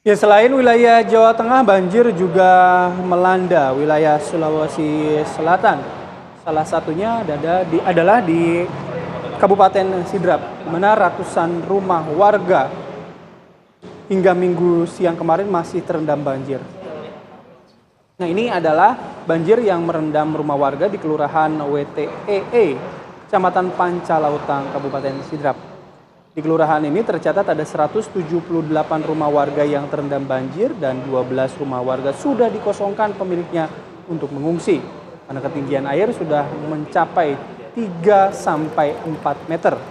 Ya, selain wilayah Jawa Tengah, banjir juga melanda wilayah Sulawesi Selatan. Salah satunya adalah di Kabupaten Sidrap, di mana ratusan rumah warga hingga Minggu siang kemarin masih terendam banjir. Nah, ini adalah banjir yang merendam rumah warga di Kelurahan WTEE, Kecamatan Pancalautang, Kabupaten Sidrap. Di kelurahan ini tercatat ada 178 rumah warga yang terendam banjir dan 12 rumah warga sudah dikosongkan pemiliknya untuk mengungsi karena ketinggian air sudah mencapai 3 sampai 4 meter.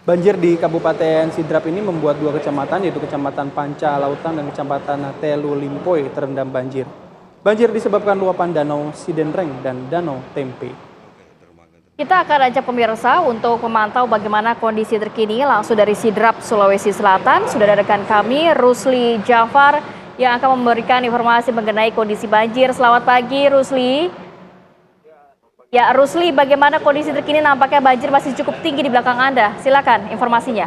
Banjir di Kabupaten Sidrap ini membuat dua kecamatan, yaitu Kecamatan Pancalautang dan Kecamatan Telu Limpoy terendam banjir. Banjir disebabkan luapan Danau Sidenreng dan Danau Tempe. Kita akan ajak pemirsa untuk memantau bagaimana kondisi terkini langsung dari Sidrap, Sulawesi Selatan. Sudah ada rekan kami, Rusli Jafar, yang akan memberikan informasi mengenai kondisi banjir. Selamat pagi, Rusli. Ya, Rusli, bagaimana kondisi terkini? Nampaknya banjir masih cukup tinggi di belakang Anda. Silakan informasinya.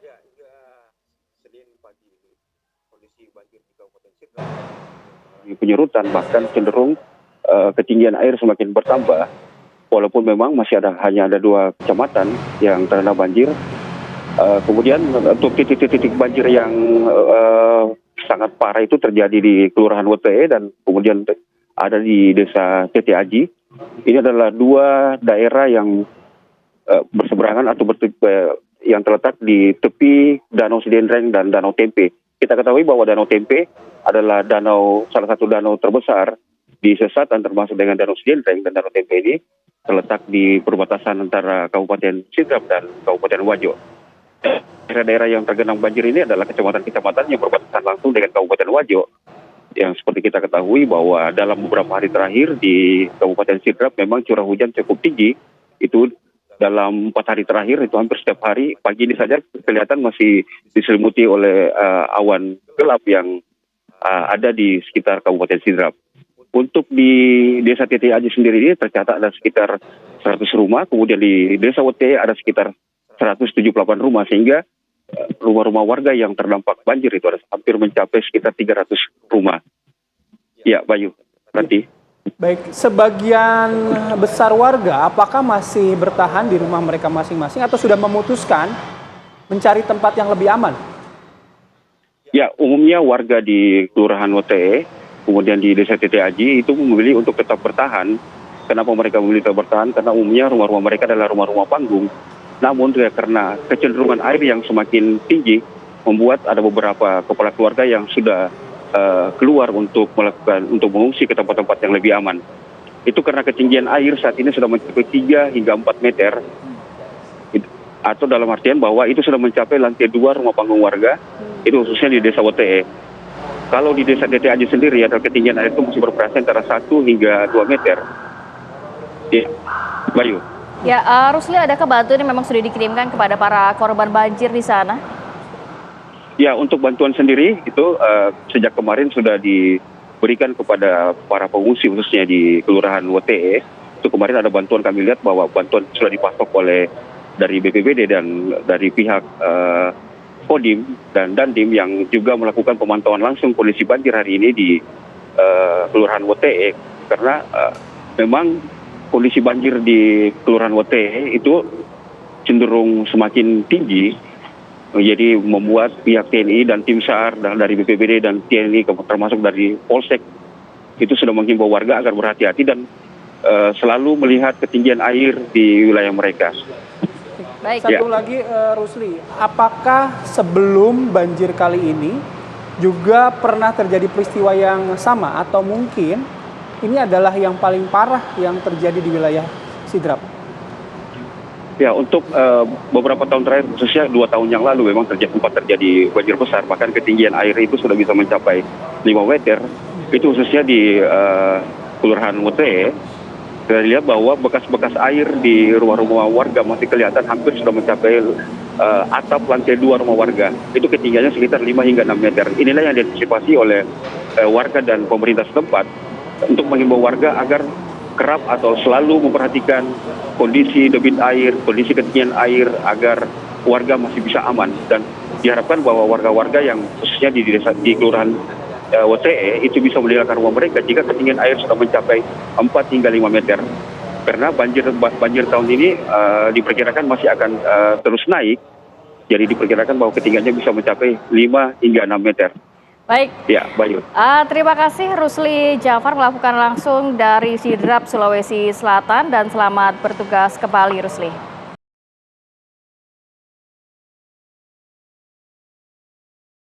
Ya, hingga Senin pagi ini, kondisi banjir di Kabupaten Sidrap penyerutan, bahkan cenderung ketinggian air semakin bertambah. Walaupun memang masih hanya ada 2 kecamatan yang terendam banjir. Kemudian untuk titik-titik banjir yang sangat parah itu terjadi di Kelurahan WTE dan kemudian ada di Desa Tete Aji. Ini adalah 2 daerah yang berseberangan atau yang terletak di tepi Danau Sidenreng dan Danau Tempe. Kita ketahui bahwa Danau Tempe adalah salah satu danau terbesar di selatan, termasuk dengan Danau Sidenreng, dan Danau Tempe ini terletak di perbatasan antara Kabupaten Sidrap dan Kabupaten Wajo. Daerah-daerah yang tergenang banjir ini adalah kecamatan-kecamatan yang berbatasan langsung dengan Kabupaten Wajo. Yang seperti kita ketahui bahwa dalam beberapa hari terakhir di Kabupaten Sidrap memang curah hujan cukup tinggi. Itu dalam 4 hari terakhir itu hampir setiap hari. Pagi ini saja kelihatan masih diselimuti oleh awan gelap yang ada di sekitar Kabupaten Sidrap. Untuk di Desa Tete Aji sendiri ini tercatat ada sekitar 100 rumah, kemudian di Desa Wote ada sekitar 178 rumah, sehingga rumah-rumah warga yang terdampak banjir itu ada hampir mencapai sekitar 300 rumah. Ya, Bayu, nanti. Baik, sebagian besar warga apakah masih bertahan di rumah mereka masing-masing atau sudah memutuskan mencari tempat yang lebih aman? Ya, umumnya warga di Kelurahan WTE, kemudian di Desa Tete Aji itu memilih untuk tetap bertahan. Kenapa mereka memilih tetap bertahan? Karena umumnya rumah-rumah mereka adalah rumah-rumah panggung. Namun karena kecenderungan air yang semakin tinggi, membuat ada beberapa kepala keluarga yang sudah keluar untuk mengungsi ke tempat-tempat yang lebih aman. Itu karena ketinggian air saat ini sudah mencapai 3 hingga 4 meter. Atau dalam artian bahwa itu sudah mencapai lantai 2 rumah panggung warga, itu khususnya di Desa WTE. Kalau di Desa Tete Aji sendiri, ketinggian air itu masih bervariasi antara 1 hingga 2 meter. Ya, Bayu. Ya, Rusli, adakah bantuan yang memang sudah dikirimkan kepada para korban banjir di sana? Ya, untuk bantuan sendiri itu sejak kemarin sudah diberikan kepada para pengungsi khususnya di Kelurahan WTE. Itu kemarin ada bantuan, kami lihat bahwa bantuan sudah dipasok oleh dari BPBD dan dari pihak Kodim dan Dandim yang juga melakukan pemantauan langsung kondisi banjir hari ini di Kelurahan WTE, karena memang kondisi banjir di Kelurahan WTE itu cenderung semakin tinggi, jadi membuat pihak TNI dan tim SAR dan dari BPBD dan TNI termasuk dari Polsek itu sudah menghimbau warga agar berhati-hati dan selalu melihat ketinggian air di wilayah mereka. Baik. Satu lagi, Rusli, apakah sebelum banjir kali ini juga pernah terjadi peristiwa yang sama atau mungkin ini adalah yang paling parah yang terjadi di wilayah Sidrap? Ya, untuk beberapa tahun terakhir, khususnya 2 tahun yang lalu memang sempat terjadi banjir besar, bahkan ketinggian air itu sudah bisa mencapai 5 meter. Itu khususnya di Kelurahan WTE. Kita lihat bahwa bekas-bekas air di rumah-rumah warga masih kelihatan hampir sudah mencapai atap lantai 2 rumah warga. Itu ketinggiannya sekitar 5 hingga 6 meter. Inilah yang diantisipasi oleh warga dan pemerintah setempat untuk menghimbau warga agar kerap atau selalu memperhatikan kondisi debit air, kondisi ketinggian air agar warga masih bisa aman. Dan diharapkan bahwa warga-warga yang khususnya di desa di kelurahan WTE itu bisa meninggalkan rumah mereka jika ketinggian air sudah mencapai 4 hingga 5 meter. Karena banjir tahun ini diperkirakan masih akan terus naik. Jadi diperkirakan bahwa ketinggiannya bisa mencapai 5 hingga 6 meter. Baik. Ya, Bayu. Terima kasih Rusli Jafar melakukan langsung dari Sidrap, Sulawesi Selatan, dan selamat bertugas kembali Rusli.